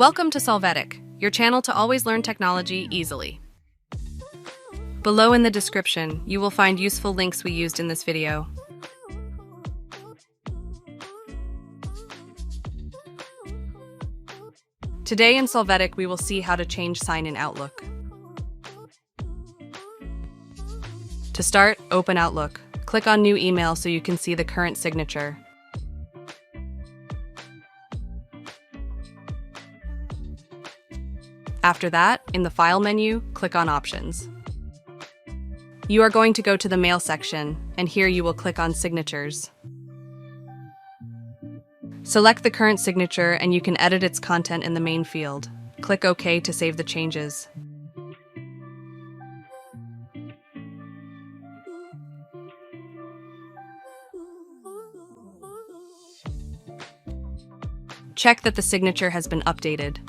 Welcome to Solvetic, your channel to always learn technology easily. Below in the description, you will find useful links we used in this video. Today in Solvetic, we will see how to change sign in Outlook. To start, open Outlook. Click on New Email so you can see the current signature. After that, in the File menu, click on Options. You are going to go to the Mail section, and here you will click on Signatures. Select the current signature and you can edit its content in the main field. Click OK to save the changes. Check that the signature has been updated.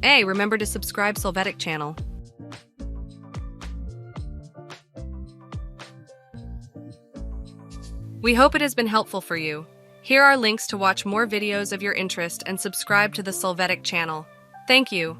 Hey, remember to subscribe Solvetic channel. We hope it has been helpful for you. Here are links to watch more videos of your interest and subscribe to the Solvetic channel. Thank you.